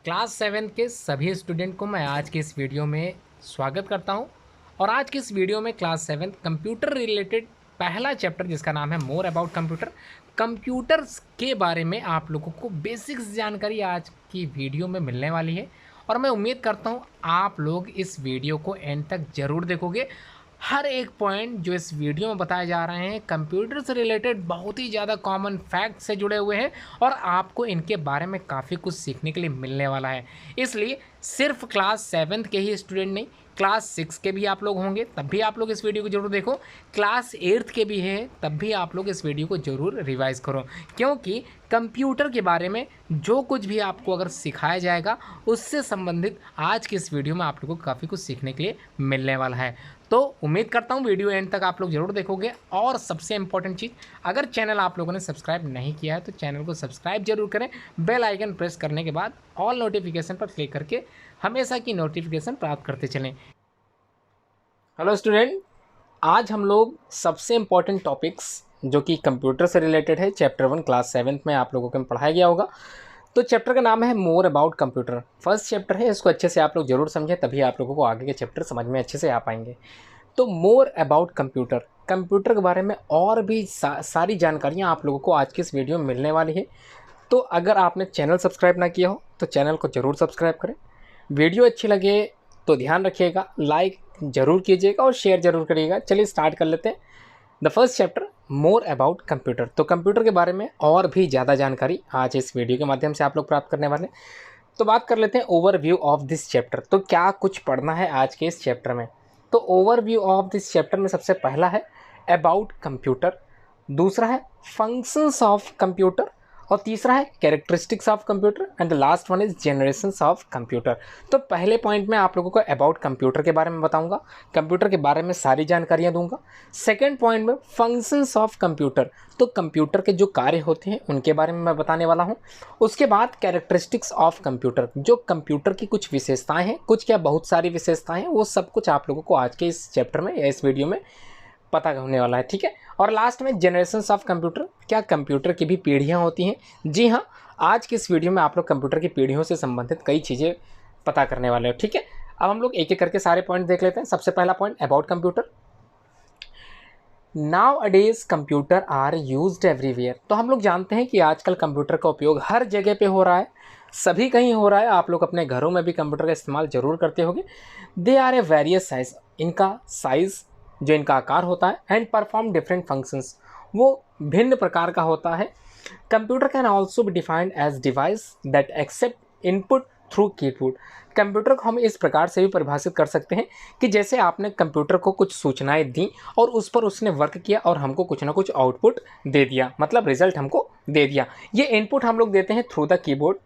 Class 7 के सभी student को मैं आज के इस वीडियो में स्वागत करता हूं। और आज के इस वीडियो में क्लास 7 कंप्यूटर रिलेटेड पहला चैप्टर जिसका नाम है मोर अबाउट कंप्यूटर्स के बारे में आप लोगों को बेसिक्स जानकारी आज की वीडियो में मिलने वाली है। और मैं उम्मीद करता हूं आप लोग इस वीडियो को एंड तक ज़रूर देखोगे। हर एक पॉइंट जो इस वीडियो में बताए जा रहे हैं कंप्यूटर से रिलेटेड बहुत ही ज़्यादा कॉमन फैक्ट से जुड़े हुए हैं और आपको इनके बारे में काफ़ी कुछ सीखने के लिए मिलने वाला है। इसलिए सिर्फ क्लास 7 के ही स्टूडेंट नहीं, क्लास 6 के भी आप लोग होंगे तब भी आप लोग इस वीडियो को जरूर देखो, क्लास 8 के भी है तब भी आप लोग इस वीडियो को ज़रूर रिवाइज करो, क्योंकि कंप्यूटर के बारे में जो कुछ भी आपको अगर सिखाया जाएगा उससे संबंधित आज की इस वीडियो में आप लोगों को काफ़ी कुछ सीखने के लिए मिलने वाला है। तो उम्मीद करता हूँ वीडियो एंड तक आप लोग ज़रूर देखोगे। और सबसे इंपॉर्टेंट चीज़, अगर चैनल आप लोगों ने सब्सक्राइब नहीं किया है तो चैनल को सब्सक्राइब जरूर करें। बेल आइकन प्रेस करने के बाद ऑल नोटिफिकेशन पर क्लिक करके हमेशा की नोटिफिकेशन प्राप्त करते चलें। हेलो स्टूडेंट, आज हम लोग सबसे इम्पॉर्टेंट टॉपिक्स जो कि कंप्यूटर से रिलेटेड है चैप्टर 1 क्लास 7 में आप लोगों को पढ़ाया गया होगा। तो चैप्टर का नाम है more about computer. First chapter है, इसको अच्छे से आप लोग जरूर समझें तभी आप लोगों को आगे के चैप्टर समझ में अच्छे से आ पाएंगे। तो मोर अबाउट कंप्यूटर के बारे में और भी सारी जानकारियाँ आप लोगों को आज की इस वीडियो में मिलने वाली है। तो अगर आपने चैनल सब्सक्राइब ना किया हो तो चैनल को ज़रूर सब्सक्राइब करें। वीडियो अच्छी लगे तो ध्यान रखिएगा, लाइक ज़रूर कीजिएगा और शेयर ज़रूर करिएगा। चलिए स्टार्ट कर लेते हैं the first chapter more about computer. तो कंप्यूटर के बारे में और भी ज़्यादा जानकारी आज इस वीडियो के माध्यम से आप लोग प्राप्त करने वाले हैं। तो बात कर लेते हैं ओवरव्यू ऑफ दिस चैप्टर। तो क्या कुछ पढ़ना है आज के इस चैप्टर में। तो ओवरव्यू ऑफ दिस चैप्टर में सबसे पहला है अबाउट कंप्यूटर, दूसरा है फंक्शंस ऑफ कंप्यूटर और तीसरा है characteristics of computer and the last one is generations of computer. तो पहले पॉइंट में आप लोगों को अबाउट कंप्यूटर के बारे में बताऊंगा, कंप्यूटर के बारे में सारी जानकारियां दूंगा। सेकंड पॉइंट में फंक्शंस ऑफ कंप्यूटर, तो कंप्यूटर के जो कार्य होते हैं उनके बारे में मैं बताने वाला हूं। उसके बाद कैरेक्टरिस्टिक्स ऑफ कंप्यूटर, जो कंप्यूटर की कुछ विशेषताएं हैं, कुछ क्या बहुत सारी विशेषताएं हैं, वो सब कुछ आप लोगों को आज के इस चैप्टर में या इस वीडियो में पता होने वाला है, ठीक है। और लास्ट में जनरेशंस ऑफ कंप्यूटर, क्या कंप्यूटर की भी पीढ़ियां होती हैं। जी हाँ, आज की इस वीडियो में आप लोग कंप्यूटर की पीढ़ियों से संबंधित कई चीज़ें पता करने वाले हो, ठीक है। अब हम लोग एक एक करके सारे पॉइंट देख लेते हैं। सबसे पहला पॉइंट अबाउट कंप्यूटर। नाउ अडेज कंप्यूटर आर यूज्ड एवरीवेयर। तो हम लोग जानते हैं कि आजकल कंप्यूटर का उपयोग हर जगह पे हो रहा है, सभी कहीं हो रहा है। आप लोग अपने घरों में भी कंप्यूटर का इस्तेमाल जरूर करते होंगे। They are a various size, इनका साइज़ जो इनका आकार होता है एंड परफॉर्म डिफरेंट फंक्शंस, वो भिन्न प्रकार का होता है। Computer can also be defined as device that accept input through keyboard. Computer को हम इस प्रकार से भी परिभाषित कर सकते हैं कि जैसे आपने कंप्यूटर को कुछ सूचनाएं दी और उस पर उसने वर्क किया और हमको कुछ ना कुछ आउटपुट दे दिया, मतलब रिजल्ट हमको दे दिया। ये इनपुट हम लोग देते हैं थ्रू द कीबोर्ड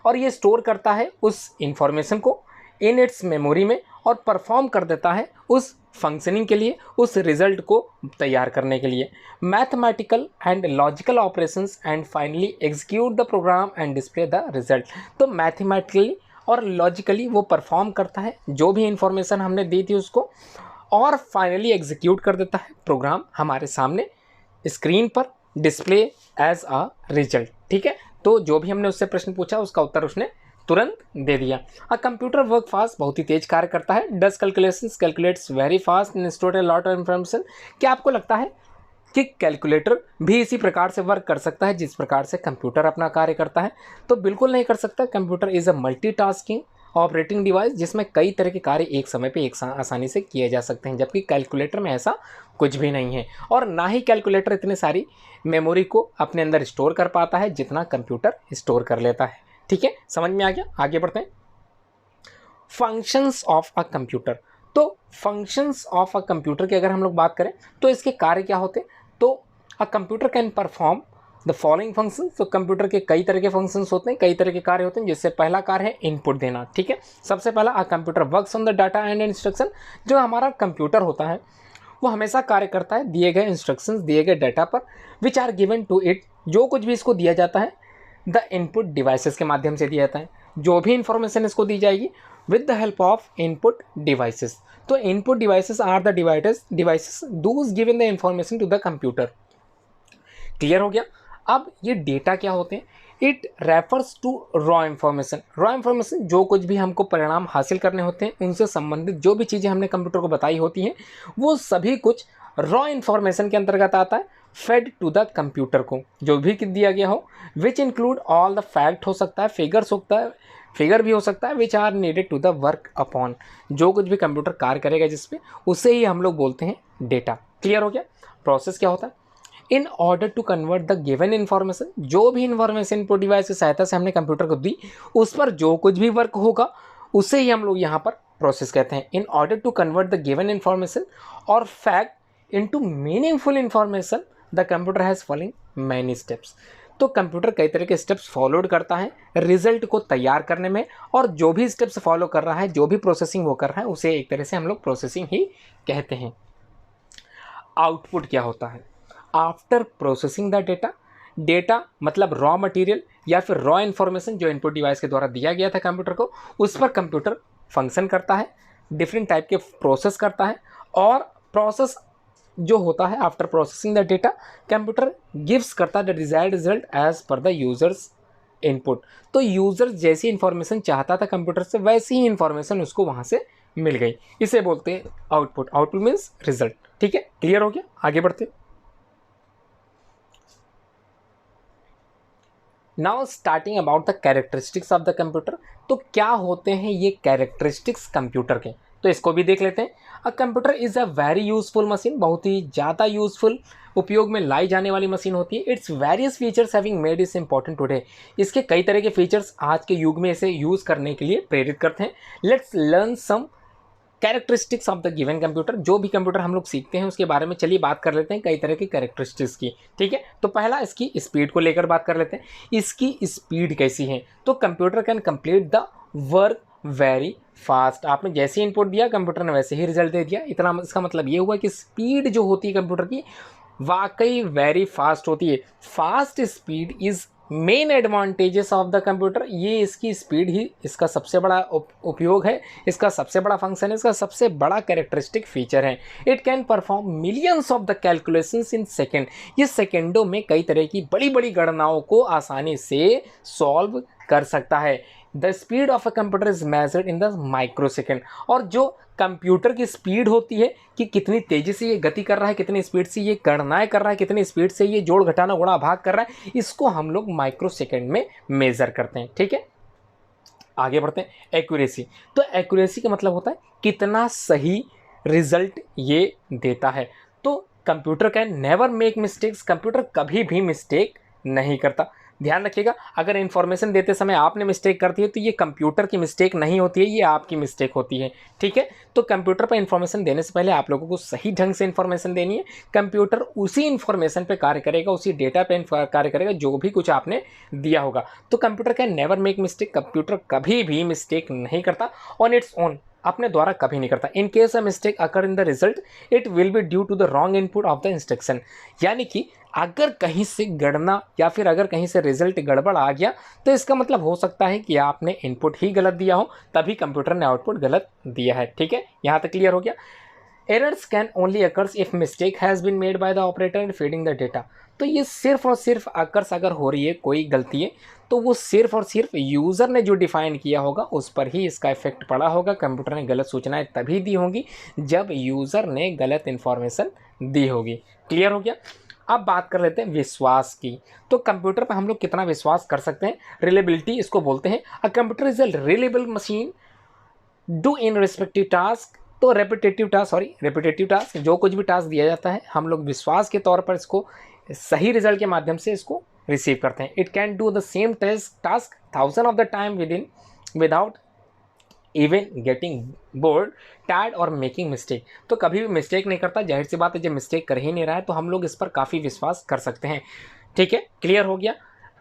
और ये स्टोर करता है उस इंफॉर्मेशन को इन इट्स मेमोरी में और परफॉर्म कर देता है उस फंक्शनिंग के लिए, उस रिजल्ट को तैयार करने के लिए। Mathematical and logical operations and finally execute the program and display the result. तो मैथमेटिकली और लॉजिकली वो परफॉर्म करता है जो भी इंफॉर्मेशन हमने दी थी उसको, और फाइनली एग्जीक्यूट कर देता है प्रोग्राम हमारे सामने स्क्रीन पर डिस्प्ले एज अ रिजल्ट, ठीक है। तो जो भी हमने उससे प्रश्न पूछा उसका उत्तर उसने तुरंत दे दिया। कंप्यूटर वर्क फास्ट, बहुत ही तेज कार्य करता है। Does calculations, calculates very fast and store a lot of information. क्या आपको लगता है कि कैलकुलेटर भी इसी प्रकार से वर्क कर सकता है जिस प्रकार से कंप्यूटर अपना कार्य करता है? तो बिल्कुल नहीं कर सकता। Computer is a multitasking operating device जिसमें कई तरह के कार्य एक समय पे एक आसानी से किए जा सकते हैं, जबकि कैलकुलेटर में ऐसा कुछ भी नहीं है। और ना ही कैलकुलेटर इतनी सारी मेमोरी को अपने अंदर स्टोर कर पाता है जितना कंप्यूटर स्टोर कर लेता है, ठीक है। समझ में आ गया? आगे बढ़ते हैं। Functions of a computer. तो फंक्शंस ऑफ अ कंप्यूटर की अगर हम लोग बात करें तो इसके कार्य क्या होते हैं? तो a computer can perform the following function. तो कंप्यूटर के कई तरह के फंक्शंस होते हैं, कई तरह के कार्य होते हैं, जिससे पहला कार्य है इनपुट देना, ठीक है। सबसे पहला a computer works on the data and instruction. जो हमारा कंप्यूटर होता है वो हमेशा कार्य करता है दिए गए इंस्ट्रक्शंस, दिए गए डाटा पर, which are given to it. जो कुछ भी इसको दिया जाता है द इनपुट डिवाइसेस के माध्यम से दिया जाता है। जो भी इंफॉर्मेशन इसको दी जाएगी with the help of input devices. तो input devices are the devices those given the information to the computer. Clear हो गया? अब ये डेटा क्या होते हैं? It refers to raw information. Raw information जो कुछ भी हमको परिणाम हासिल करने होते हैं, उनसे संबंधित जो भी चीज़ें हमने कंप्यूटर को बताई होती हैं, वो सभी कुछ रॉ इन्फॉर्मेशन के अंतर्गत आता है। फेड टू द कंप्यूटर को जो भी दिया गया हो, which include all the fact हो सकता है, फिगर भी हो सकता है, which are needed to the work upon. जो कुछ भी कंप्यूटर कार्य करेगा जिसपे, उसे ही हम लोग बोलते हैं डेटा। क्लियर हो गया? प्रोसेस क्या होता है? In order to convert the given information, जो भी इन्फॉर्मेशन इनपुट डिवाइस की सहायता से हमने कंप्यूटर को दी, उस पर जो कुछ भी वर्क होगा उसे ही हम लोग यहाँ पर प्रोसेस कहते हैं। In order to convert the given information और fact into meaningful information the computer has following many steps. तो कंप्यूटर कई तरह के स्टेप्स फॉलोड करता है रिजल्ट को तैयार करने में, और जो भी स्टेप्स फॉलो कर रहा है, जो भी प्रोसेसिंग वो कर रहा है, उसे एक तरह से हम लोग प्रोसेसिंग ही कहते हैं। आउटपुट क्या होता है? After processing the data, data मतलब रॉ मटेरियल या फिर रॉ इन्फॉर्मेशन जो इनपुट डिवाइस के द्वारा दिया गया था कंप्यूटर को, उस पर कंप्यूटर फंक्शन करता है, डिफरेंट टाइप के प्रोसेस करता है, और प्रोसेस जो होता है after processing the data, computer gives करता है the desired result as per the user's input. तो यूजर जैसी इंफॉर्मेशन चाहता था कंप्यूटर से, वैसी ही इंफॉर्मेशन उसको वहाँ से मिल गई। इसे बोलते हैं आउटपुट। Output means result. ठीक है, क्लियर हो गया? आगे बढ़ते। Now starting about the characteristics of the computer. तो क्या होते हैं ये कैरेक्टरिस्टिक्स कंप्यूटर के, तो इसको भी देख लेते हैं। A computer is a very useful machine, बहुत ही ज़्यादा यूजफुल, उपयोग में लाई जाने वाली मशीन होती है। Its various features having made it's important today. इसके कई तरह के फीचर्स आज के युग में इसे यूज़ करने के लिए प्रेरित करते हैं। Let's learn some characteristics of the given computer. जो भी कंप्यूटर हम लोग सीखते हैं उसके बारे में चलिए बात कर लेते हैं, कई तरह की कैरेक्टरिस्टिक्स की। ठीक है, तो पहला इसकी स्पीड को लेकर बात कर लेते हैं। इसकी स्पीड कैसी है? तो computer can complete the work very fast. आपने जैसे इनपुट दिया कंप्यूटर ने वैसे ही रिजल्ट दे दिया। इतना इसका मतलब ये हुआ कि स्पीड जो होती है कंप्यूटर की वाकई वेरी फास्ट होती है। Fast speed is main advantages of the computer. ये इसकी स्पीड ही इसका सबसे बड़ा उपयोग है, इसका सबसे बड़ा फंक्शन है, इसका सबसे बड़ा कैरेक्टरिस्टिक फीचर है। It can perform millions of the calculations in second. ये सेकेंडों में कई तरह की बड़ी बड़ी गणनाओं को आसानी से सॉल्व कर सकता है। The speed of a computer is measured in the micro second. और जो कंप्यूटर की स्पीड होती है कि कितनी तेज़ी से ये गति कर रहा है, कितनी स्पीड से ये गणनाएं कर रहा है, कितनी स्पीड से ये जोड़ घटाना गुणा भाग कर रहा है, इसको हम लोग माइक्रो सेकेंड में मेज़र करते हैं। ठीक है, आगे बढ़ते हैं। एक्यूरेसी। तो एक्यूरेसी का मतलब होता है कितना सही रिजल्ट ये देता है। तो computer can never make mistakes. Computer कभी भी मिस्टेक नहीं करता। ध्यान रखिएगा, अगर इन्फॉर्मेशन देते समय आपने मिस्टेक कर दी है तो ये कंप्यूटर की मिस्टेक नहीं होती है, ये आपकी मिस्टेक होती है। ठीक है, तो कंप्यूटर पर इन्फॉर्मेशन देने से पहले आप लोगों को सही ढंग से इन्फॉर्मेशन देनी है। कंप्यूटर उसी इन्फॉर्मेशन पे कार्य करेगा, उसी डेटा पे कार्य करेगा जो भी कुछ आपने दिया होगा। तो computer can never make mistake. Computer कभी भी मिस्टेक नहीं करता ऑन इट्स ओन, अपने द्वारा कभी नहीं करता। In case a mistake occur in the result it will be due to the wrong input of the instruction. यानी कि अगर कहीं से गणना या फिर अगर कहीं से रिजल्ट गड़बड़ आ गया तो इसका मतलब हो सकता है कि आपने इनपुट ही गलत दिया हो, तभी कंप्यूटर ने आउटपुट गलत दिया है। ठीक है, यहाँ तक क्लियर हो गया। Errors can only occurs if mistake has been made by the operator in feeding the data. तो ये सिर्फ और सिर्फ अकर्स अगर हो रही है कोई गलती है तो वो सिर्फ और सिर्फ यूज़र ने जो डिफ़ाइन किया होगा उस पर ही इसका इफेक्ट पड़ा होगा। कंप्यूटर ने गलत सूचनाएं तभी दी होंगी जब यूज़र ने गलत इन्फॉर्मेशन दी होगी। क्लियर हो गया? अब बात कर लेते हैं विश्वास की। तो कंप्यूटर पर हम लोग कितना विश्वास कर सकते हैं? रिलेबिलिटी इसको बोलते हैं। A computer is a reliable machine do in respective task. तो रेपिटेटिव टास्क जो कुछ भी टास्क दिया जाता है हम लोग विश्वास के तौर पर इसको सही रिजल्ट के माध्यम से इसको रिसीव करते हैं। It can do the same task thousand of the time without even getting bored tired और मेकिंग मिस्टेक। तो कभी भी मिस्टेक नहीं करता। जाहिर सी बात है जब मिस्टेक कर ही नहीं रहा है तो हम लोग इस पर काफ़ी विश्वास कर सकते हैं। ठीक है, क्लियर हो गया।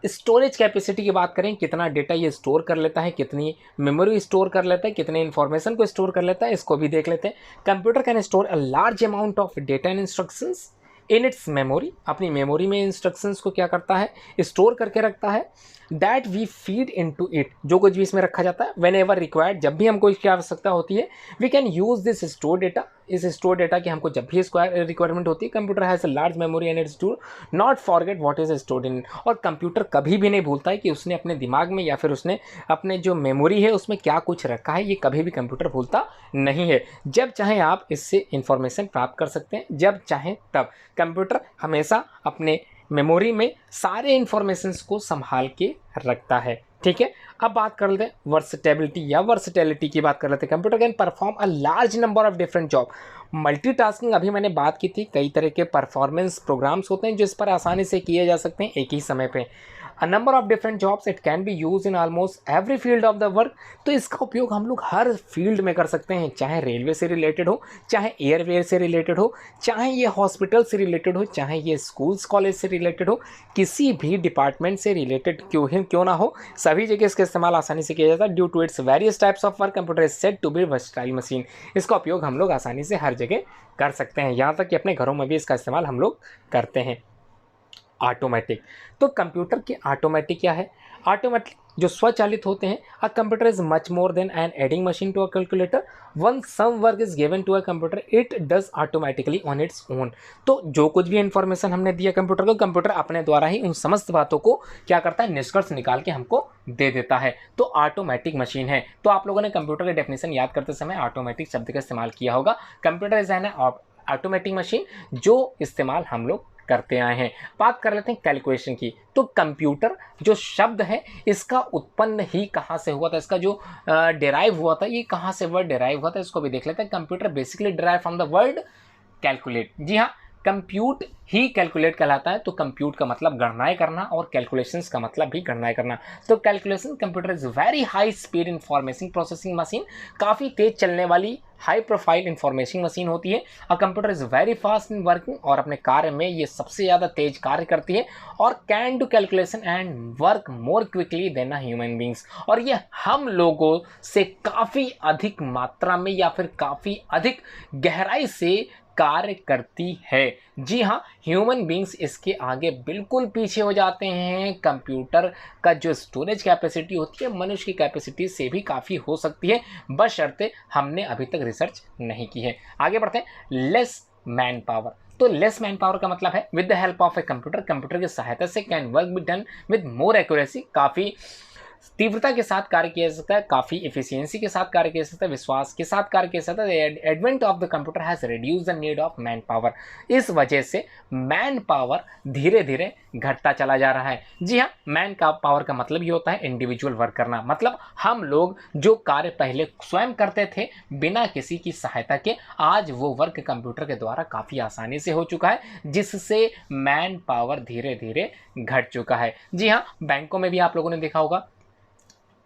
स्टोरेज कैपेसिटी की बात करें, कितना डेटा ये स्टोर कर लेता है, कितनी मेमोरी स्टोर कर लेता है, कितने इन्फॉर्मेशन को स्टोर कर लेता है, इसको भी देख लेते हैं। Computer can store a large amount of data and instructions in its memory, अपनी मेमोरी में इंस्ट्रक्शंस को क्या करता है, स्टोर करके रखता है। That we feed into it, जो कुछ भी इसमें रखा जाता है, वेन एवर रिक्वायर्ड, जब भी हमको इसकी आवश्यकता होती है, we can use this store data, इस स्टोर डेटा की हमको जब भी इसको रिक्वायरमेंट होती है। Computer has a large memory and it's to not forget what is stored in, और कंप्यूटर कभी भी नहीं भूलता है कि उसने अपने दिमाग में या फिर उसने अपने जो मेमोरी है उसमें क्या कुछ रखा है, ये कभी भी कंप्यूटर भूलता नहीं है। जब चाहे आप इससे इंफॉर्मेशन प्राप्त कर सकते हैं, जब चाहें तब। कंप्यूटर हमेशा अपने मेमोरी में सारे इंफॉर्मेशंस को संभाल के रखता है, ठीक है। अब बात कर लेते हैं वर्सेटेबिलिटी या वर्सेटिलिटी की बात कर लेते हैं। Computer can perform a large number of different job. Multitasking अभी मैंने बात की थी, कई तरह के परफॉर्मेंस प्रोग्राम्स होते हैं जो इस पर आसानी से किए जा सकते हैं एक ही समय पे। A number of different jobs, it can be use in almost every field of the work. तो इसका उपयोग हम लोग हर फील्ड में कर सकते हैं, चाहे रेलवे से रिलेटेड हो, चाहे एयरवेयर से रिलेटेड हो, चाहे ये हॉस्पिटल से रिलेटेड हो, चाहे ये स्कूल्स कॉलेज से रिलेटेड हो, किसी भी डिपार्टमेंट से रिलेटेड क्यों ना हो, सभी जगह इसका इस्तेमाल आसानी से किया जाता है। Due to its various types of work, computer is said to be versatile machine. इसका उपयोग हम लोग आसानी से हर जगह कर सकते हैं, यहाँ तक कि अपने घरों में भी इसका इस्तेमाल हम लोग करते हैं। ऑटोमेटिक, तो कंप्यूटर की ऑटोमेटिक क्या है, ऑटोमेटिक जो स्वचालित होते हैं। A computer is much more than an adding machine to a calculator. Once some work is given to a computer it does automatically on its own. तो जो कुछ भी इंफॉर्मेशन हमने दिया कंप्यूटर को, कंप्यूटर अपने द्वारा ही उन समस्त बातों को क्या करता है, निष्कर्ष निकाल के हमको दे देता है। तो ऑटोमेटिक मशीन है। तो आप लोगों ने कंप्यूटर के डेफिनेशन याद करते समय ऑटोमेटिक शब्द का इस्तेमाल किया होगा। Computer is an automatic machine, जो इस्तेमाल हम लोग करते आए हैं। बात कर लेते हैं कैलकुलेशन की। तो कंप्यूटर जो शब्द है इसका उत्पन्न ही कहाँ से हुआ था, इसका जो डेराइव हुआ था, ये कहाँ से वर्ड डेराइव हुआ था, इसको भी देख लेते हैं। Computer basically derive from the word calculate. जी हाँ, कंप्यूट ही कैलकुलेट कहलाता है। तो कंप्यूट का मतलब गणनाएं करना और कैलकुलेशंस का मतलब भी गणनाएं करना। तो calculation, computer is very high speed information processing machine, काफ़ी तेज चलने वाली हाई प्रोफाइल इंफॉर्मेशन मशीन होती है। और computer is very fast in working, और अपने कार्य में ये सबसे ज़्यादा तेज कार्य करती है। और can do calculation and work more quickly than a human beings, और ये हम लोगों से काफ़ी अधिक मात्रा में या फिर काफ़ी अधिक गहराई से कार्य करती है। जी हाँ, ह्यूमन बींग्स इसके आगे बिल्कुल पीछे हो जाते हैं। कंप्यूटर का जो स्टोरेज कैपेसिटी होती है मनुष्य की कैपेसिटी से भी काफ़ी हो सकती है, बशर्ते हमने अभी तक रिसर्च नहीं की है। आगे बढ़ते हैं। Less man power. तो लेस मैन पावर का मतलब है with the help of a computer, computer की सहायता से can work be done with more accuracy, काफ़ी तीव्रता के साथ कार्य किया जा सकता है, काफ़ी एफिशिएंसी के साथ कार्य किया जा सकता है, विश्वास के साथ कार्य किया जा सकता है। Advent of the computer has reduce the need of man power. इस वजह से मैन पावर धीरे धीरे घटता चला जा रहा है। जी हाँ, मैन का पावर का मतलब ये होता है इंडिविजुअल वर्क करना, मतलब हम लोग जो कार्य पहले स्वयं करते थे बिना किसी की सहायता के, आज वो वर्क कंप्यूटर के द्वारा काफ़ी आसानी से हो चुका है, जिससे मैन पावर धीरे धीरे घट चुका है। जी हाँ, बैंकों में भी आप लोगों ने देखा होगा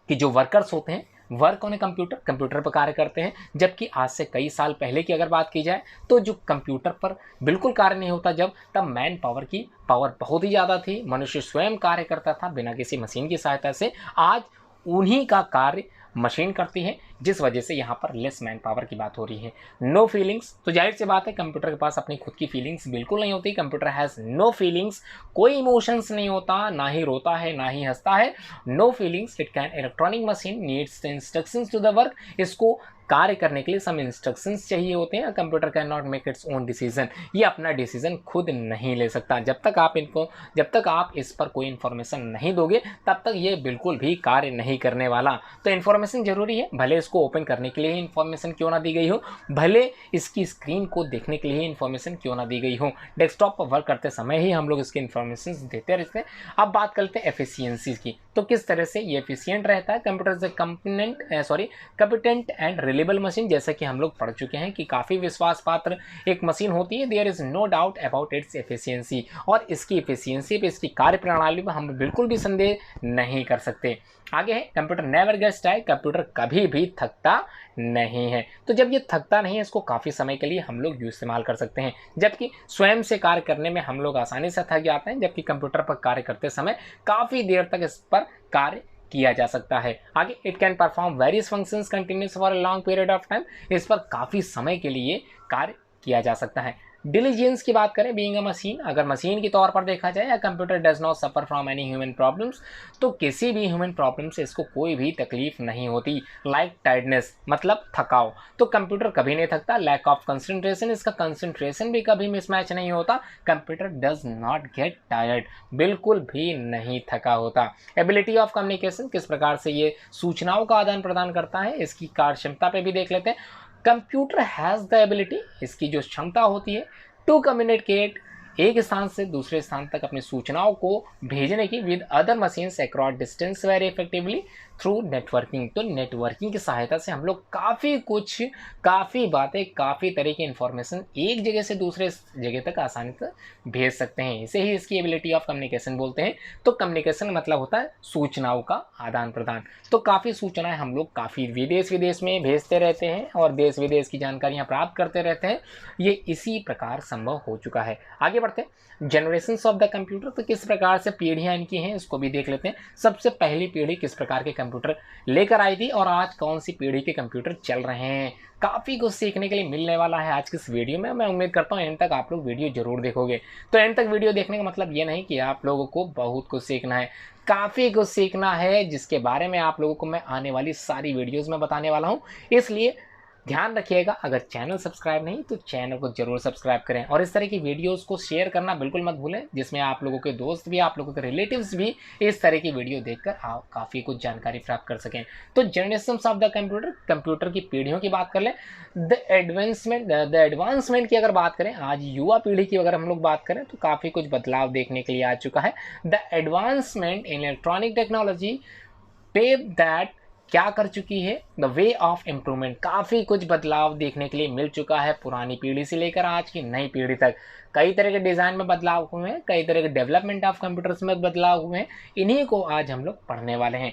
कि जो वर्कर्स होते हैं वर्क ऑन ए कंप्यूटर पर कार्य करते हैं, जबकि आज से कई साल पहले की अगर बात की जाए तो जो कंप्यूटर पर बिल्कुल कार्य नहीं होता, जब तब मैन पावर की पावर बहुत ही ज़्यादा थी, मनुष्य स्वयं कार्य करता था बिना किसी मशीन की सहायता से। आज उन्हीं का कार्य मशीन करती है, जिस वजह से यहाँ पर लेस मैन पावर की बात हो रही है। नो फीलिंग्स, तो जाहिर सी बात है कंप्यूटर के पास अपनी खुद की फीलिंग्स बिल्कुल नहीं होती। कंप्यूटर हैज़ नो फीलिंग्स, कोई इमोशंस नहीं होता, ना ही रोता है ना ही हंसता है। No feelings, it can electronic machine needs the instructions to the work. इसको कार्य करने के लिए सम इंस्ट्रक्शंस चाहिए होते हैं। Computer can not make its own decision, ये अपना डिसीजन खुद नहीं ले सकता। जब तक आप इस पर कोई इन्फॉर्मेशन नहीं दोगे तब तक ये बिल्कुल भी कार्य नहीं करने वाला। तो इन्फॉर्मेशन जरूरी है, भले इसको ओपन करने के लिए इन्फॉर्मेशन क्यों ना दी गई हो, भले इसकी स्क्रीन को देखने के लिए इन्फॉर्मेशन क्यों ना दी गई हो, डेस्कटॉप पर वर्क करते समय ही हम लोग इसकी इन्फॉर्मेशन देते रहते हैं। अब बात करते हैं एफिशिएंसी की, तो किस तरह से ये एफिशिएंट रहता है। Computer is competent and reliable machine, जैसा कि हम लोग पढ़ चुके हैं कि काफ़ी विश्वास पात्र एक मशीन होती है। There is no doubt about its efficiency, और इसकी एफिशिएंसी पे, इसकी कार्य प्रणाली पर हम बिल्कुल भी संदेह नहीं कर सकते। आगे है computer never gets tired, computer कभी भी थकता नहीं है। तो जब ये थकता नहीं है, इसको काफ़ी समय के लिए हम लोग इस्तेमाल कर सकते हैं, जबकि स्वयं से कार्य करने में हम लोग आसानी से थक जाते हैं, जबकि कंप्यूटर पर कार्य करते समय काफ़ी देर तक इस पर कार्य किया जा सकता है। आगे, it can perform various functions continuous for a long period of time, इस पर काफ़ी समय के लिए कार्य किया जा सकता है। डिलीजेंस की बात करें, बीइंग अ मशीन, अगर मशीन के तौर पर देखा जाए, या computer does not suffer from any human problems, तो किसी भी ह्यूमन प्रॉब्लम से इसको कोई भी तकलीफ नहीं होती। लाइक टायर्डनेस मतलब थकाव, तो कंप्यूटर कभी नहीं थकता। लैक ऑफ कंसंट्रेशन, इसका कंसंट्रेशन भी कभी मिसमैच नहीं होता। Computer does not get tired, बिल्कुल भी नहीं थका होता। एबिलिटी ऑफ कम्युनिकेशन, किस प्रकार से ये सूचनाओं का आदान प्रदान करता है, इसकी कार्यक्षमता पे भी देख लेते हैं। कंप्यूटर हैज़ द एबिलिटी, इसकी जो क्षमता होती है, टू कम्युनिकेट, एक स्थान से दूसरे स्थान तक अपनी सूचनाओं को भेजने की, with other machines across distance very effectively through networking. तो नेटवर्किंग की सहायता से हम लोग काफ़ी बातें, काफ़ी तरह की इंफॉर्मेशन एक जगह से दूसरे जगह तक आसानी से भेज सकते हैं। इसे ही इसकी एबिलिटी ऑफ कम्युनिकेशन बोलते हैं। तो कम्युनिकेशन मतलब होता है सूचनाओं का आदान प्रदान। तो काफ़ी सूचनाएं हम लोग काफ़ी विदेश में भेजते रहते हैं और देश विदेश की जानकारियां प्राप्त करते रहते हैं। ये इसी प्रकार संभव हो चुका है। आगे बढ़ते हैं, जनरेशंस ऑफ द कंप्यूटर, तो किस प्रकार से पीढ़ियां इनकी हैं इसको भी देख लेते हैं। सबसे पहली पीढ़ी किस प्रकार के कंप्यूटर लेकर आई थी और आज कौन सी पीढ़ी के कंप्यूटर चल रहे हैं। काफ़ी कुछ सीखने के लिए मिलने वाला है आज की इस वीडियो में। मैं उम्मीद करता हूँ एंड तक आप लोग वीडियो जरूर देखोगे। तो एंड तक वीडियो देखने का मतलब ये नहीं कि आप लोगों को बहुत कुछ सीखना है, काफ़ी कुछ सीखना है, जिसके बारे में आप लोगों को मैं आने वाली सारी वीडियोज़ में बताने वाला हूँ। इसलिए ध्यान रखिएगा, अगर चैनल सब्सक्राइब नहीं तो चैनल को जरूर सब्सक्राइब करें और इस तरह की वीडियोस को शेयर करना बिल्कुल मत भूलें, जिसमें आप लोगों के दोस्त भी, आप लोगों के रिलेटिव्स भी इस तरह की वीडियो देखकर आप काफ़ी कुछ जानकारी प्राप्त कर सकें। तो generations of the computer, computer की पीढ़ियों की बात कर लें। द एडवांसमेंट की अगर बात करें, आज युवा पीढ़ी की अगर हम लोग बात करें तो काफ़ी कुछ बदलाव देखने के लिए आ चुका है। The advancement in electronic technology pave that क्या कर चुकी है, द वे ऑफ इम्प्रूवमेंट, काफ़ी कुछ बदलाव देखने के लिए मिल चुका है। पुरानी पीढ़ी से लेकर आज की नई पीढ़ी तक कई तरह के डिज़ाइन में बदलाव हुए हैं, कई तरह के डेवलपमेंट ऑफ कंप्यूटर्स में बदलाव हुए हैं। इन्हीं को आज हम लोग पढ़ने वाले हैं।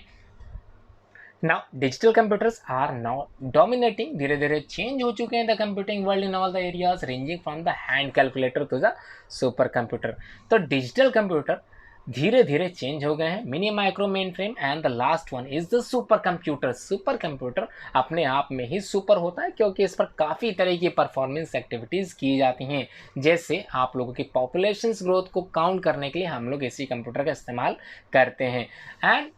Now digital computers are now dominating, धीरे धीरे चेंज हो चुके हैं the computing world in all the areas ranging from the hand calculator to the supercomputer. तो डिजिटल कंप्यूटर धीरे धीरे चेंज हो गए हैं। Mini micro mainframe and the last one is the supercomputer. Supercomputer अपने आप में ही super होता है क्योंकि इस पर काफ़ी तरह की परफॉर्मेंस एक्टिविटीज़ की जाती हैं। जैसे आप लोगों की पॉपुलेशन ग्रोथ को काउंट करने के लिए हम लोग इसी कंप्यूटर का इस्तेमाल करते हैं। एंड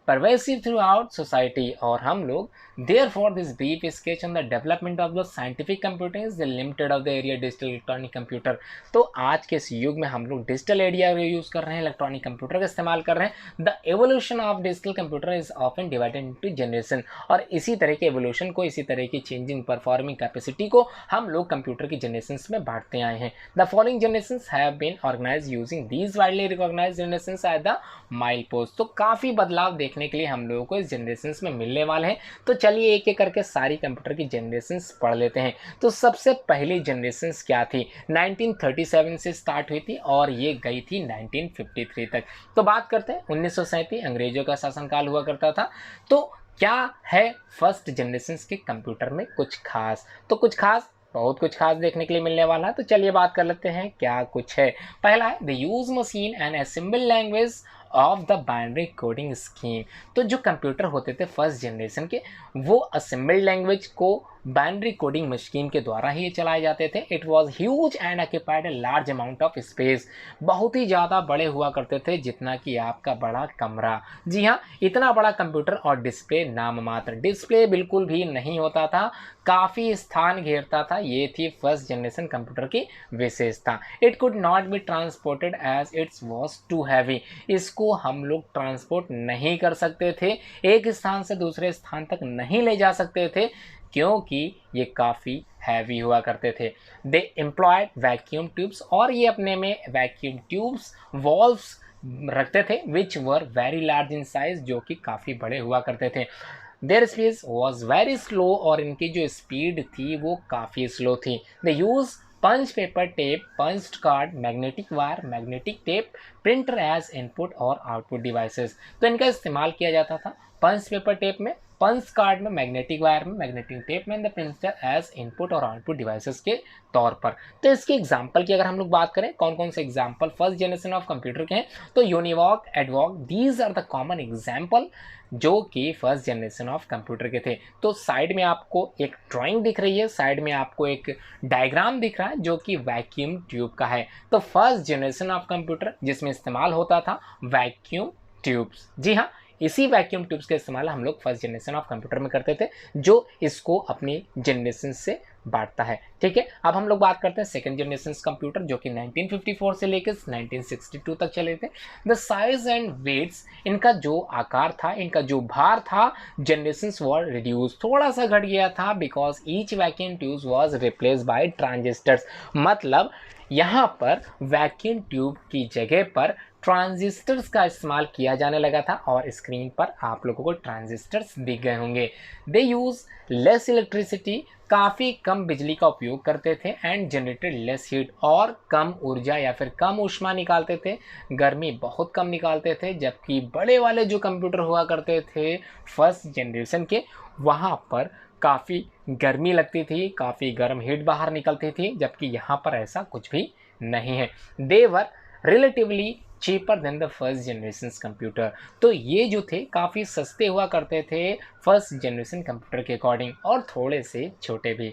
pervasive throughout society, और हम लोग therefore this brief sketch on the development of the scientific computing is the limited of the area digital electronic computer। तो आज के इस युग में हम लोग डिजिटल एरिया यूज़ कर रहे हैं, इलेक्ट्रॉनिक कंप्यूटर का इस्तेमाल कर रहे हैं। The evolution of digital computer is often divided into generation, और इसी तरह के एवोल्यूशन को, इसी तरह की चेंजिंग परफॉर्मिंग कैपेसिटी को हम लोग कंप्यूटर की जनरेशंस में बांटते आए हैं। The following generations have been organised using these widely recognised generations at the milepost. तो काफ़ी बदलाव देखने के लिए हम लोगों को इस जनरेशंस में मिलने वाले हैं। तो चलिए एक एक करके सारी कंप्यूटर की जनरेशंस पढ़ लेते हैं। तो सबसे पहली जनरेशंस क्या थी, 1937 से स्टार्ट हुई थी और ये गई थी 1953 तक। तो बात करते हैं 1937, अंग्रेजों का शासनकाल हुआ करता था। तो क्या है फर्स्ट जनरेशंस के कंप्यूटर में कुछ खास, तो कुछ खास, बहुत कुछ खास देखने के लिए मिलने वाला है। तो चलिए बात कर लेते हैं क्या कुछ है। पहला है the use machine and assemble language of the binary coding scheme. तो जो कंप्यूटर होते थे फर्स्ट जनरेशन के, वो असेंबल्ड लैंग्वेज को बाइनरी कोडिंग मशीन के द्वारा ही चलाए जाते थे। It was huge and occupied a large amount of space, बहुत ही ज़्यादा बड़े हुआ करते थे, जितना कि आपका बड़ा कमरा। जी हाँ, इतना बड़ा कंप्यूटर और डिस्प्ले नाम मात्र, डिस्प्ले बिल्कुल भी नहीं होता था, काफ़ी स्थान घेरता था। ये थी फर्स्ट जनरेशन कंप्यूटर की विशेषता। It could not be transported as it's was too heavy, इसको हम लोग ट्रांसपोर्ट नहीं कर सकते थे, एक स्थान से दूसरे स्थान तक नहीं ले जा सकते थे, क्योंकि ये काफ़ी हैवी हुआ करते थे। दे एम्प्लॉयड वैक्यूम ट्यूब्स, और ये अपने में वैक्यूम ट्यूब्स, वॉल्व्स रखते थे, which were very large in size, जो कि काफ़ी बड़े हुआ करते थे। Their speed was very slow, और इनकी जो स्पीड थी वो काफ़ी स्लो थी। They use punch paper tape, punch card, magnetic wire, magnetic tape, printer as input और आउटपुट डिवाइसेस। तो इनका इस्तेमाल किया जाता था पंच पेपर टेप में, पंच कार्ड में, मैग्नेटिक वायर में, मैग्नेटिक टेप में, द प्रिंटर एज इनपुट और आउटपुट डिवाइसेस के तौर पर। तो इसके एग्जाम्पल की अगर हम लोग बात करें, कौन कौन से example first generation of computer के हैं, तो UNIVAC, EDVAC, these are the common example जो कि फर्स्ट जनरेशन ऑफ कंप्यूटर के थे। तो साइड में आपको एक ड्राइंग दिख रही है, साइड में आपको एक डायग्राम दिख रहा है जो कि वैक्यूम ट्यूब का है। तो फर्स्ट जनरेशन ऑफ कंप्यूटर जिसमें इस्तेमाल होता था वैक्यूम ट्यूब्स। जी हाँ, इसी वैक्यूम ट्यूब्स का इस्तेमाल हम लोग फर्स्ट जनरेशन ऑफ कंप्यूटर में करते थे, जो इसको अपनी जनरेशन से बांटता है। ठीक है, अब हम लोग बात करते हैं सेकंड जनरेशन कंप्यूटर जो कि 1954 से लेकर 1962 तक चले थे। द साइज एंड वेट्स, इनका जो आकार था, इनका जो भार था, जनरेशंस वर रिड्यूस, थोड़ा सा घट गया था because each vacuum tube was replace by transistors. मतलब यहाँ पर वैक्यूम ट्यूब की जगह पर ट्रांजिस्टर्स का इस्तेमाल किया जाने लगा था और स्क्रीन पर आप लोगों को ट्रांजिस्टर्स दिख गए होंगे। दे यूज लेस इलेक्ट्रिसिटी, काफ़ी कम बिजली का उपयोग करते थे, एंड जनरेटेड लेस हीट, और कम ऊर्जा या फिर कम ऊष्मा निकालते थे, गर्मी बहुत कम निकालते थे। जबकि बड़े वाले जो कंप्यूटर हुआ करते थे फर्स्ट जनरेशन के, वहाँ पर काफ़ी गर्मी लगती थी, काफ़ी गर्म हीट बाहर निकलती थी, जबकि यहाँ पर ऐसा कुछ भी नहीं है। They were relatively cheaper than the first generation computer. तो ये जो थे काफ़ी सस्ते हुआ करते थे फर्स्ट जनरेशन कंप्यूटर के अकॉर्डिंग, और थोड़े से छोटे भी।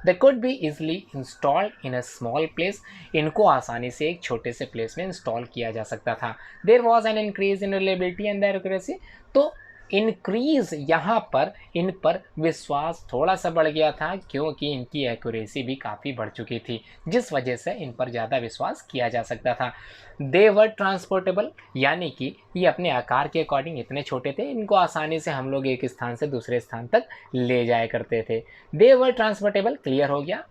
They could be easily installed in a small place, इनको आसानी से एक छोटे से प्लेस में इंस्टॉल किया जा सकता था। There was an increase in reliability and the accuracy, तो इंक्रीज यहाँ पर इन पर विश्वास थोड़ा सा बढ़ गया था क्योंकि इनकी एक्यूरेसी भी काफ़ी बढ़ चुकी थी, जिस वजह से इन पर ज़्यादा विश्वास किया जा सकता था। दे वर ट्रांसपोर्टेबल, यानी कि ये अपने आकार के अकॉर्डिंग इतने छोटे थे, इनको आसानी से हम लोग एक स्थान से दूसरे स्थान तक ले जाया करते थे। दे वर ट्रांसपोर्टेबल क्लियर हो गया।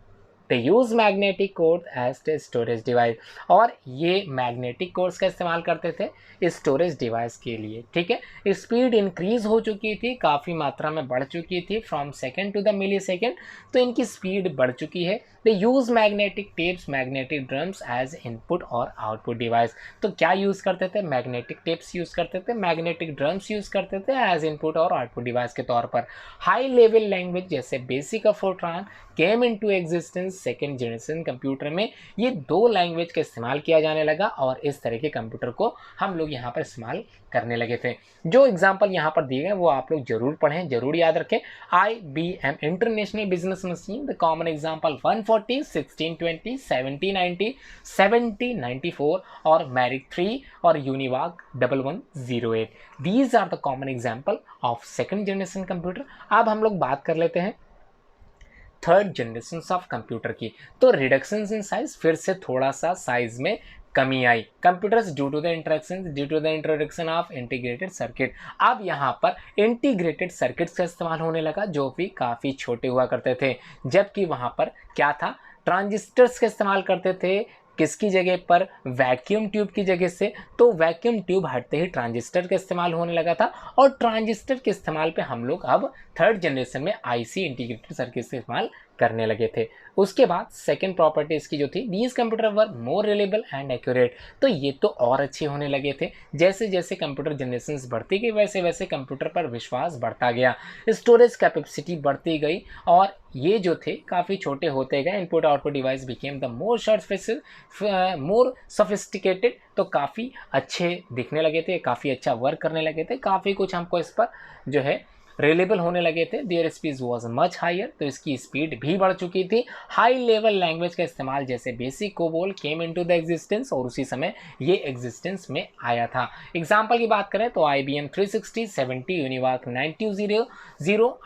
They use magnetic code as a storage device, और ये मैग्नेटिक कोड्स का इस्तेमाल करते थे स्टोरेज डिवाइस के लिए। ठीक है, स्पीड इंक्रीज हो चुकी थी, काफ़ी मात्रा में बढ़ चुकी थी, from second to the millisecond, तो इनकी स्पीड बढ़ चुकी है। They use magnetic tapes, magnetic drums as input और आउटपुट डिवाइस। तो क्या यूज़ करते थे? मैग्नेटिक टेप्स यूज़ करते थे, मैग्नेटिक ड्रम्स यूज़ करते थे एज इनपुट और आउटपुट डिवाइस के तौर पर। हाई लेवल लैंग्वेज जैसे बेसिक और Fortran came into existence second generation computer में। ये दो लैंग्वेज का इस्तेमाल किया जाने लगा और इस तरह के कंप्यूटर को हम लोग यहाँ पर इस्तेमाल करने लगे थे। जो एग्जाम्पल यहाँ पर दिए गए वो आप लोग जरूर पढ़ें, जरूर याद रखें। IBM international business machine, the common example 140, 1620, 7090, 7094, और मैरिक 3 और UNIVAC 1108। These are the common example of second generation computer. अब हम लोग बात कर लेते हैं थर्ड जनरेशन ऑफ कंप्यूटर की। तो रिडक्शन इन साइज, फिर से थोड़ा सा साइज में कमी आई computers due to the introduction of integrated circuit. अब यहाँ पर इंटीग्रेटेड सर्किट्स का इस्तेमाल होने लगा जो भी काफ़ी छोटे हुआ करते थे, जबकि वहाँ पर क्या था, ट्रांजिस्टर्स का इस्तेमाल करते थे। किसकी जगह पर? वैक्यूम ट्यूब की जगह से। तो वैक्यूम ट्यूब हटते ही ट्रांजिस्टर का इस्तेमाल होने लगा था, और ट्रांजिस्टर के इस्तेमाल पे हम लोग अब थर्ड जनरेशन में आईसी इंटीग्रेटेड सर्किट का इस्तेमाल करने लगे थे। उसके बाद सेकेंड प्रॉपर्टी इसकी जो थी, these computer were more reliable and accurate. तो ये तो और अच्छे होने लगे थे, जैसे जैसे कंप्यूटर जनरेशन बढ़ती गई वैसे वैसे कंप्यूटर पर विश्वास बढ़ता गया, स्टोरेज कैपेसिटी बढ़ती गई, और ये जो थे काफ़ी छोटे होते गए। Input output device became the more sophisticated, तो काफ़ी अच्छे दिखने लगे थे, काफ़ी अच्छा वर्क करने लगे थे, काफ़ी कुछ हमको इस पर जो है रिलेबल होने लगे थे। Their speed was much higher, तो इसकी स्पीड भी बढ़ चुकी थी। हाई लेवल लैंग्वेज का इस्तेमाल जैसे basic COBOL came into the existence, और उसी समय ये एग्जिस्टेंस में आया था। एग्जाम्पल की बात करें तो IBM 360, 70, UNIVAC 920,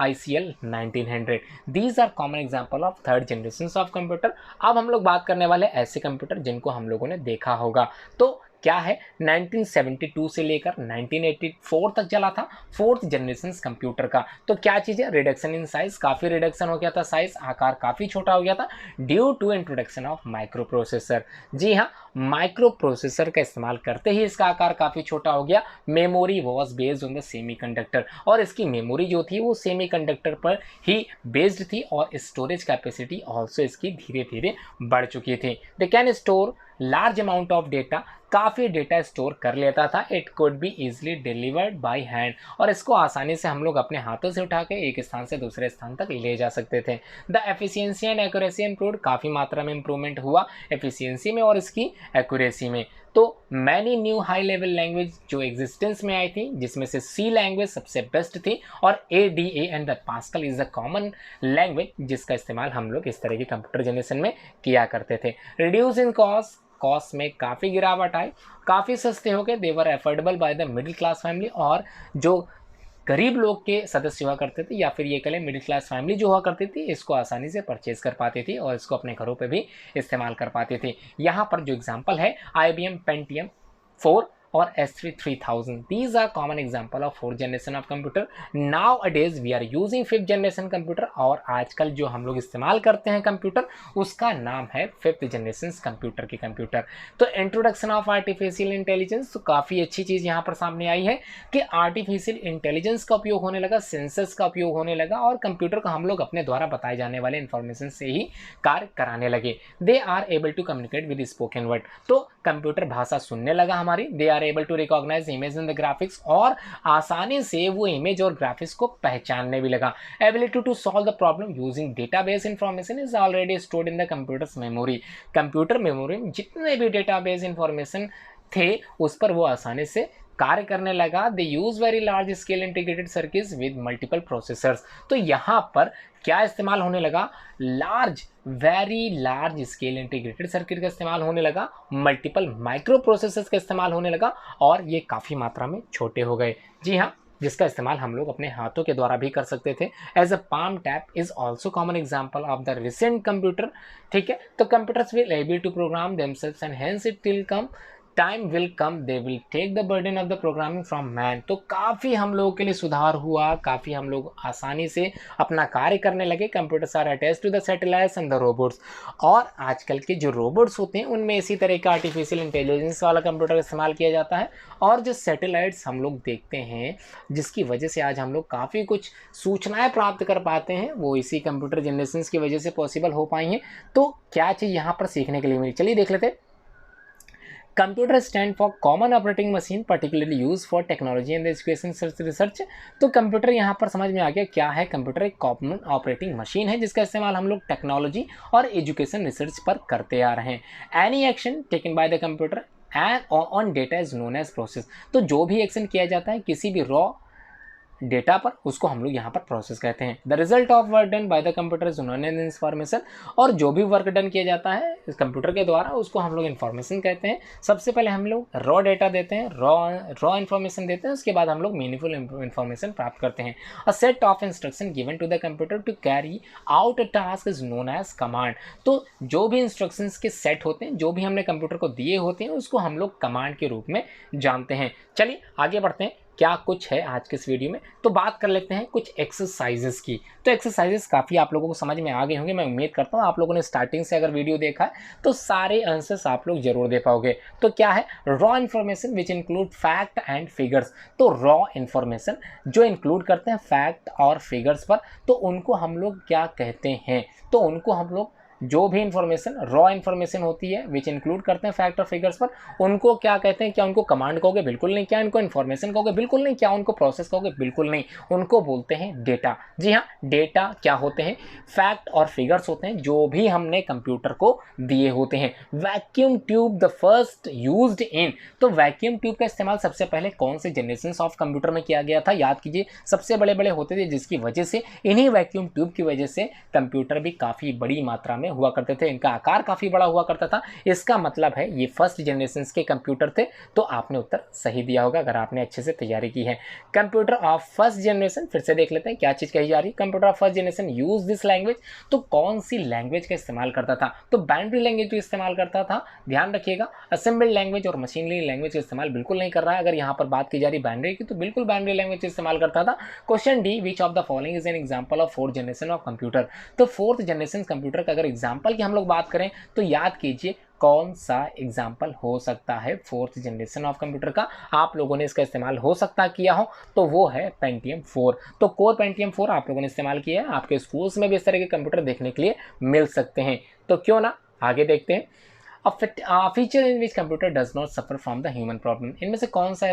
ICL 1900। These are common example of third generation of computer. अब हम लोग बात करने वाले ऐसे कंप्यूटर जिनको हम लोगों ने देखा होगा। तो क्या है, 1972 से लेकर 1984 तक चला था फोर्थ जनरेशन कंप्यूटर का। तो क्या चीज़ है, रिडक्शन इन साइज, काफ़ी रिडक्शन हो गया था, साइज आकार काफ़ी छोटा हो गया था due to introduction of microprocessor. जी हाँ, माइक्रो प्रोसेसर का इस्तेमाल करते ही इसका आकार काफ़ी छोटा हो गया। Memory was based on the semiconductor, और इसकी मेमोरी जो थी वो सेमीकंडक्टर पर ही बेस्ड थी, और स्टोरेज कैपेसिटी ऑल्सो इसकी धीरे धीरे बढ़ चुकी थी। They can store large amount of data, काफ़ी डेटा स्टोर कर लेता था। It could be easily delivered by hand, और इसको आसानी से हम लोग अपने हाथों से उठा के एक स्थान से दूसरे स्थान तक ले जा सकते थे। The efficiency and accuracy improved, काफ़ी मात्रा में इंप्रूवमेंट हुआ एफिशिएंसी में और इसकी एक्यूरेसी में। तो many new high level language जो एग्जिस्टेंस में आई थी, जिसमें से सी लैंग्वेज सबसे बेस्ट थी, और ADA and the pascal is the common language जिसका इस्तेमाल हम लोग इस तरह की कंप्यूटर जनरेशन में किया करते थे। रिड्यूस इन कॉस्ट में काफ़ी गिरावट आई, काफ़ी सस्ते हो गए। They were affordable by the middle class family, और जो गरीब लोग के सदस्य हुआ करते थे, या फिर ये कहें मिडिल क्लास फैमिली जो हुआ करती थी, इसको आसानी से परचेज कर पाती थी और इसको अपने घरों पे भी इस्तेमाल कर पाती थी। यहाँ पर जो एग्जांपल है IBM Pentium 4 और S3 3000, these are common example of 4th generation of computer. Nowadays we are using 5th generation computer, और आजकल जो हम लोग इस्तेमाल करते हैं कंप्यूटर उसका नाम है 5th जनरेशन कंप्यूटर की कंप्यूटर। तो इंट्रोडक्शन ऑफ आर्टिफिशियल इंटेलिजेंस, तो काफ़ी अच्छी चीज़ यहाँ पर सामने आई है कि आर्टिफिशियल इंटेलिजेंस का उपयोग होने लगा, सेंसर्स का उपयोग होने लगा, और कंप्यूटर को हम लोग अपने द्वारा बताए जाने वाले इंफॉर्मेशन से ही कार्य कराने लगे। They are able to communicate with spoken word, तो कंप्यूटर भाषा सुनने लगा हमारी। They are able to recognise image in the graphics, और आसानी से वो इमेज और ग्राफिक्स को पहचानने भी लगा। Ability to solve the problem using database information is already stored in the computer's memory, computer memory में जितने भी डेटाबेस इंफॉर्मेशन थे उस पर वो आसानी से कार्य करने लगा। They use very large scale integrated circuits with multiple processors, तो यहाँ पर क्या इस्तेमाल होने लगा, very large scale integrated circuit का इस्तेमाल होने लगा, मल्टीपल माइक्रो प्रोसेसर्स का इस्तेमाल होने लगा, और ये काफ़ी मात्रा में छोटे हो गए। जी हाँ, जिसका इस्तेमाल हम लोग अपने हाथों के द्वारा भी कर सकते थे। As a palmtop is also common example of the recent computer. ठीक है, तो computers will able to program themselves and hence it will come time will come they will take the burden of the programming from man. तो काफ़ी हम लोगों के लिए सुधार हुआ, काफ़ी हम लोग आसानी से अपना कार्य करने लगे। Computers are attached to the satellites and the robots, और आजकल के जो रोबोट्स होते हैं उनमें इसी तरह का आर्टिफिशियल इंटेलिजेंस वाला कंप्यूटर इस्तेमाल किया जाता है। और जो सैटेलाइट्स हम लोग देखते हैं जिसकी वजह से आज हम लोग काफ़ी कुछ सूचनाएँ प्राप्त कर पाते हैं, वो इसी कंप्यूटर जनरेशन की वजह से पॉसिबल हो पाई हैं। तो क्या चीज़ यहाँ पर सीखने के लिए मिली, चलिए देख लेते हैं। Computer stand for common operating machine, particularly use for technology and education research. तो कंप्यूटर यहाँ पर समझ में आ गया क्या है। कंप्यूटर एक कॉमन ऑपरेटिंग मशीन है जिसका इस्तेमाल हम लोग टेक्नोलॉजी और एजुकेशन रिसर्च पर करते आ रहे हैं। Any action taken by the computer and on data is known as process, तो जो भी एक्शन किया जाता है किसी भी रॉ डेटा पर, उसको हम लोग यहाँ पर प्रोसेस कहते हैं। The result of work done by the computer is known as information, और जो भी वर्क डन किया जाता है इस कंप्यूटर के द्वारा उसको हम लोग इन्फॉर्मेशन कहते हैं। सबसे पहले हम लोग रॉ डेटा देते हैं, रॉ इन्फॉर्मेशन देते हैं, उसके बाद हम लोग मीनिंगफुल इन्फॉर्मेशन प्राप्त करते हैं। A set of instruction given to the computer to carry out a task is known as command. तो जो भी इंस्ट्रक्शंस के सेट होते हैं, जो भी हमने कंप्यूटर को दिए होते हैं, उसको हम लोग कमांड के रूप में जानते हैं। चलिए आगे बढ़ते हैं, क्या कुछ है आज के इस वीडियो में। तो बात कर लेते हैं कुछ एक्सरसाइजेस की। तो एक्सरसाइजेस काफ़ी आप लोगों को समझ में आ गए होंगे, मैं उम्मीद करता हूँ। आप लोगों ने स्टार्टिंग से अगर वीडियो देखा है तो सारे आंसर्स आप लोग जरूर दे पाओगे। तो क्या है, raw information which include fact and figures. तो रॉ इन्फॉर्मेशन जो इंक्लूड करते हैं फैक्ट और फिगर्स पर, तो उनको हम लोग क्या कहते हैं, तो उनको हम लोग जो भी इंफॉर्मेशन रॉ इन्फॉर्मेशन होती है विच इंक्लूड करते हैं फैक्ट और फिगर्स पर, उनको क्या कहते हैं। क्या उनको कमांड कहोगे? बिल्कुल नहीं। क्या इनको इन्फॉर्मेशन कहोगे? बिल्कुल नहीं। क्या उनको प्रोसेस कहोगे? बिल्कुल नहीं। उनको बोलते हैं डेटा। जी हाँ, डेटा क्या होते हैं? फैक्ट और फिगर्स होते हैं जो भी हमने कंप्यूटर को दिए होते हैं। Vacuum tube the first used in, तो वैक्यूम ट्यूब का इस्तेमाल सबसे पहले कौन से जनरेशन ऑफ कंप्यूटर में किया गया था? याद कीजिए, सबसे बड़े बड़े होते थे, जिसकी वजह से इन्हीं वैक्यूम ट्यूब की वजह से कंप्यूटर भी काफ़ी बड़ी मात्रा में हुआ करते थे, इनका आकार काफ़ी बड़ा हुआ करता था। इसका मतलब है ये फर्स्ट जनरेशन के कंप्यूटर थे। तो आपने उत्तर सही दिया होगा अगर आपने अच्छे से तैयारी की है। कंप्यूटर ऑफ फर्स्ट जनरेशन, फिर से देख लेते हैं क्या चीज़ कही जा रही है। Computer of first generation use this language, तो कौन सी लैंग्वेज का इस्तेमाल करता था? तो बाइनरी लैंग्वेज का इस्तेमाल करता था। ध्यान रखिएगा, असेंबल्ड लैंग्वेज और मशीन लर्निंग लैंग्वेज का इस्तेमाल बिल्कुल नहीं कर रहा है। अगर यहाँ पर बात की जा रही बाइनरी की, तो बिल्कुल बाइनरी लैंग्वेज का इस्तेमाल करता था। Question D, which of the following is an example of fourth generation of computer. तो फोर्थ जनरेशन कंप्यूटर का अगर एग्जाम्पल की हम लोग बात करें तो याद कीजिए कौन सा एग्जाम्पल हो सकता है फोर्थ जनरेशन ऑफ कंप्यूटर का। आप लोगों ने इसका इस्तेमाल हो सकता किया हो तो वो है पेंटियम 4। तो कोर पेंटियम 4 आप लोगों ने इस्तेमाल किया है। आपके स्कूल्स में भी इस तरह के कंप्यूटर देखने के लिए मिल सकते हैं। तो क्यों ना आगे देखते हैं। Feature in which computer does not suffer from the human problem, इनमें से कौन सा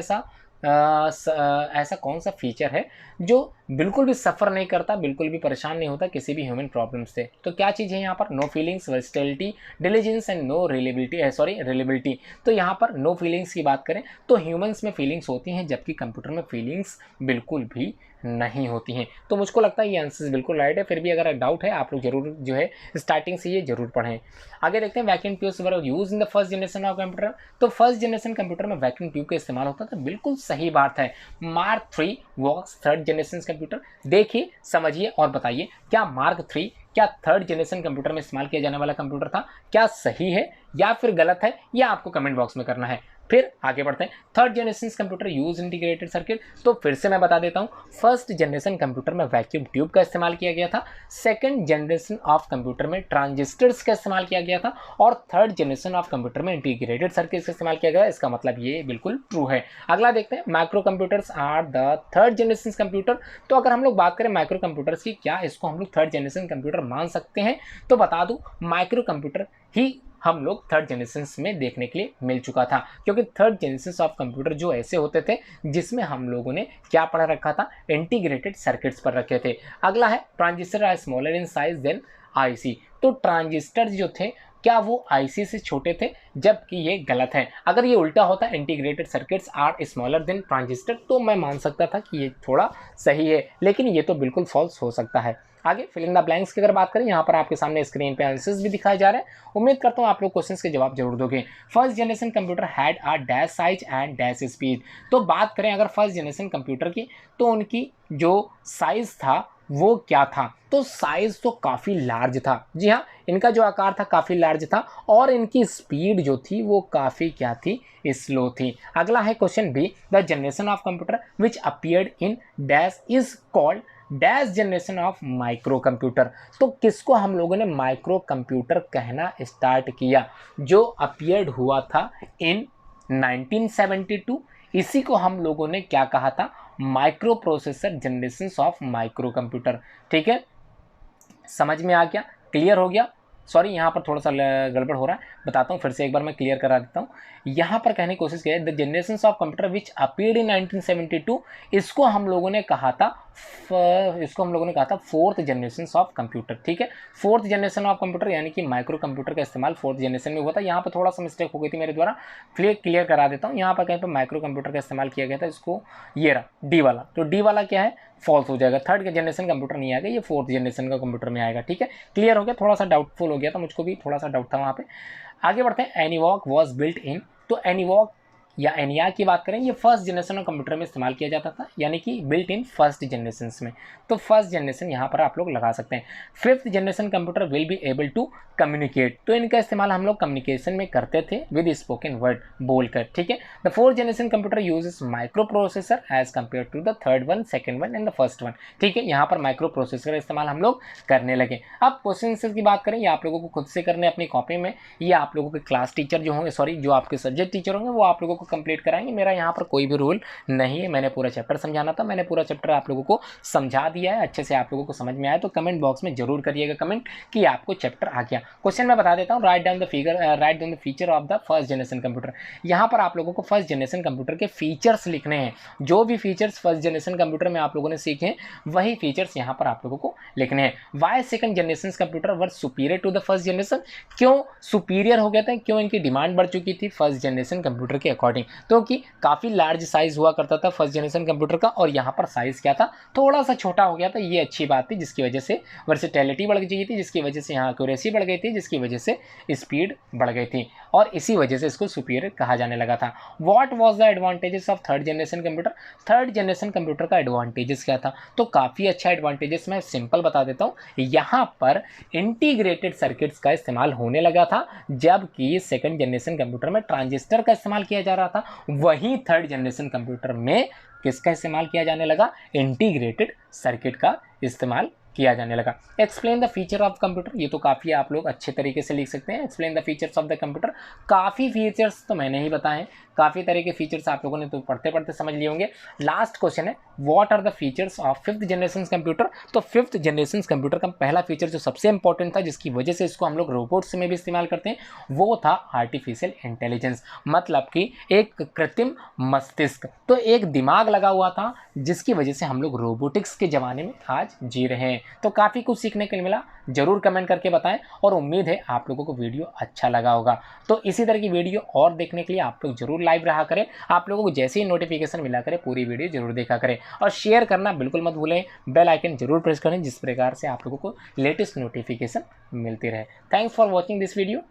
ऐसा कौन सा फीचर है जो बिल्कुल भी सफ़र नहीं करता, बिल्कुल भी परेशान नहीं होता किसी भी ह्यूमन प्रॉब्लम से? तो क्या चीज़ है यहाँ पर? No feelings, versatility, diligence and no reliability. तो यहाँ पर नो फीलिंग्स की बात करें तो ह्यूमंस में फीलिंग्स होती हैं, जबकि कंप्यूटर में फीलिंग्स बिल्कुल भी नहीं होती हैं। तो मुझको लगता है ये आंसर बिल्कुल राइट है। फिर भी अगर डाउट है आप लोग जरूर जो है स्टार्टिंग से ये जरूर पढ़ें। आगे देखते हैं, vacuum tubes were use in the first generation of computer. तो फर्स्ट जनरेशन कंप्यूटर में वैक्यूम ट्यूब का इस्तेमाल होता था, बिल्कुल सही बात है। मार्क 3 वॉक्स थर्ड जनरेशन कंप्यूटर। देखिए, समझिए और बताइए, क्या मार्क 3 क्या थर्ड जनरेशन कंप्यूटर में इस्तेमाल किया जाने वाला कंप्यूटर था? क्या सही है या फिर गलत है, या आपको कमेंट बॉक्स में करना है। फिर आगे बढ़ते हैं, third generation computer use integrated circuit. तो फिर से मैं बता देता हूं, फर्स्ट जनरेशन कंप्यूटर में वैक्यूम ट्यूब का इस्तेमाल किया गया था, सेकंड जनरेशन ऑफ कंप्यूटर में ट्रांजिस्टर्स का इस्तेमाल किया गया था, और थर्ड जनरेशन ऑफ कंप्यूटर में इंटीग्रेटेड सर्किट का इस्तेमाल किया गया। इसका मतलब ये बिल्कुल ट्रू है। अगला देखते हैं, micro computers are the third generation computer. तो अगर हम लोग बात करें माइक्रो कंप्यूटर्स की, क्या इसको हम लोग थर्ड जनरेशन कंप्यूटर मान सकते हैं? तो बता दूं, माइक्रो कंप्यूटर ही हम लोग थर्ड जनरेशन में देखने के लिए मिल चुका था, क्योंकि थर्ड जनरेशन ऑफ कंप्यूटर जो ऐसे होते थे जिसमें हम लोगों ने क्या पढ़ा रखा था? इंटीग्रेटेड सर्किट्स पर रखे थे। अगला है, transistor are smaller in size than IC. तो ट्रांजिस्टर जो थे क्या वो आईसी से छोटे थे? जबकि ये गलत है। अगर ये उल्टा होता, integrated circuits are smaller than transistor, तो मैं मान सकता था कि ये थोड़ा सही है, लेकिन ये तो बिल्कुल फॉल्स हो सकता है। आगे फिलिंग द ब्लैंक्स की अगर बात करें, यहाँ पर आपके सामने स्क्रीन पे आंसर्स भी दिखाए जा रहे हैं। उम्मीद करता हूँ आप लोग क्वेश्चंस के जवाब जरूर दोगे। First generation computer had a dash size and dash speed. तो बात करें अगर फर्स्ट जनरेशन कंप्यूटर की, तो उनकी जो साइज था वो क्या था? तो साइज तो काफ़ी लार्ज था। जी हाँ, इनका जो आकार था काफ़ी लार्ज था, और इनकी स्पीड जो थी वो काफ़ी क्या थी? स्लो थी। अगला है question B, the generation of computer which appeared in dash is called dash generation of micro computer. तो किसको हम लोगों ने माइक्रो कंप्यूटर कहना स्टार्ट किया? जो अपीयर्ड हुआ था इन 1972, इसी को हम लोगों ने क्या कहा था? Micro processor generation of micro computer. ठीक है, समझ में आ गया? क्लियर हो गया? सॉरी, यहाँ पर थोड़ा सा गड़बड़ हो रहा है, बताता हूँ फिर से एक बार मैं क्लियर करा देता हूँ। यहाँ पर कहने की कोशिश की है, the generation of computer which appeared इन 1972, इसको हम लोगों ने कहा था फोर्थ जनरेशन ऑफ कंप्यूटर। ठीक है, फोर्थ जनरेशन ऑफ कंप्यूटर यानी कि माइक्रो कंप्यूटर का इस्तेमाल फोर्थ जनरेशन में हुआ था। यहाँ पर थोड़ा सा मिस्टेक हो गई थी मेरे द्वारा, क्लियर करा देता हूँ। यहाँ पर कहीं पर माइक्रो कंप्यूटर का इस्तेमाल किया गया था, इसको ये रहा डी वाला, तो डी वाला क्या है? फॉल्स हो जाएगा। थर्ड जनरेशन कंप्यूटर नहीं आएगा, ये फोर्थ जनरेशन का कंप्यूटर में आएगा। ठीक है, क्लियर हो गया? थोड़ा सा डाउटफुल हो गया था, मुझको भी थोड़ा सा डाउट था वहाँ पे। आगे बढ़ते हैं, एनीवॉक वॉज बिल्ट इन। तो एनीवॉक या एनियाक की बात करें, ये फर्स्ट जनरेशन ऑफ कंप्यूटर में इस्तेमाल किया जाता था, यानी कि बिल्ट इन फर्स्ट जनरेशन में। तो फर्स्ट जनरेशन यहाँ पर आप लोग लगा सकते हैं। Fifth generation computer will be able to communicate. तो इनका इस्तेमाल हम लोग कम्युनिकेशन में करते थे विद स्पोकन वर्ड, बोलकर। ठीक है, the fourth generation computer uses micro processor as compare to the third one, second one and the first one. ठीक है, यहाँ पर माइक्रो प्रोसेसर का इस्तेमाल हम लोग करने लगे। अब क्वेश्चन आंसर की बात करें, ये आप लोगों को खुद से करने अपनी कॉपी में, या आप लोगों के क्लास टीचर जो होंगे, सॉरी जो आपके सब्जेक्ट टीचर होंगे वो आप लोगों को कंप्लीट कराएंगे। मेरा यहाँ पर कोई भी रूल नहीं है, मैंने पूरा चैप्टर समझाना था, मैंने पूरा चैप्टर आप लोगों को समझा दिया है। अच्छे से आप लोगों को समझ में आया तो कमेंट बॉक्स में जरूर करिएगा कमेंट कि आपको चैप्टर आ गया। क्वेश्चन मैं बता देता हूँ, write down the feature of the first generation computer. यहाँ पर आप लोगों को फर्स्ट जनरेशन कंप्यूटर के फीचर्स लिखने हैं। जो भी फीचर्स फर्स्ट जनरेशन कंप्यूटर में आप लोगों ने सीखे हैं, वही फीचर्स यहाँ पर आप लोगों को लिखने हैं। Why second generation computer were superior to the first generation. क्यों सुपीरियर हो गया था? क्यों इनकी डिमांड बढ़ चुकी थी फर्स्ट जनरेशन कंप्यूटर के अकॉर्डिंग? क्योंकि काफ़ी लार्ज साइज हुआ करता था फर्स्ट जनरेशन कंप्यूटर का, और यहाँ पर साइज क्या था? थोड़ा सा छोटा हो गया था। ये अच्छी बात थी, जिसकी वजह से वर्सेटिलिटी बढ़ गई थी, जिसकी वजह से यहाँ एक्यूरेसी बढ़ गई थी, जिसकी वजह से स्पीड बढ़ गई थी, और इसी वजह से इसको सुपीरियर कहा जाने लगा था। What was the advantages of third generation computer? Third generation computer का एडवांटेजेस क्या था? तो काफ़ी अच्छा एडवांटेजेस मैं सिंपल बता देता हूँ। यहाँ पर इंटीग्रेटेड सर्किट्स का इस्तेमाल होने लगा था, जबकि सेकंड जनरेशन कंप्यूटर में ट्रांजिस्टर का इस्तेमाल किया जा रहा था। वहीं थर्ड जनरेशन कंप्यूटर में किसका इस्तेमाल किया जाने लगा? इंटीग्रेटेड सर्किट का इस्तेमाल किया जाने लगा। Explain the feature of computer, ये तो काफ़ी आप लोग अच्छे तरीके से लिख सकते हैं। Explain the features of the computer, काफ़ी फीचर्स तो मैंने ही बताए, काफ़ी तरह के फीचर्स आप लोगों ने तो पढ़ते पढ़ते समझ लिए होंगे। लास्ट क्वेश्चन है, what are the features of 5th generation computer. तो 5th जनरेशन कंप्यूटर का पहला फीचर जो सबसे इंपॉर्टेंट था, जिसकी वजह से इसको हम लोग रोबोट्स में भी इस्तेमाल करते हैं, वो था आर्टिफिशियल इंटेलिजेंस, मतलब कि एक कृत्रिम मस्तिष्क। तो एक दिमाग लगा हुआ था जिसकी वजह से हम लोग रोबोटिक्स के ज़माने में आज जी रहे हैं। तो काफ़ी कुछ सीखने को मिला, ज़रूर कमेंट करके बताएं, और उम्मीद है आप लोगों को वीडियो अच्छा लगा होगा। तो इसी तरह की वीडियो और देखने के लिए आप लोग जरूर लाइव रहा करें। आप लोगों को जैसे ही नोटिफिकेशन मिला करें पूरी वीडियो जरूर देखा करें, और शेयर करना बिल्कुल मत भूलें, बेल आइकन जरूर प्रेस करें, जिस प्रकार से आप लोगों को लेटेस्ट नोटिफिकेशन मिलती रहे। Thanks for watching this video.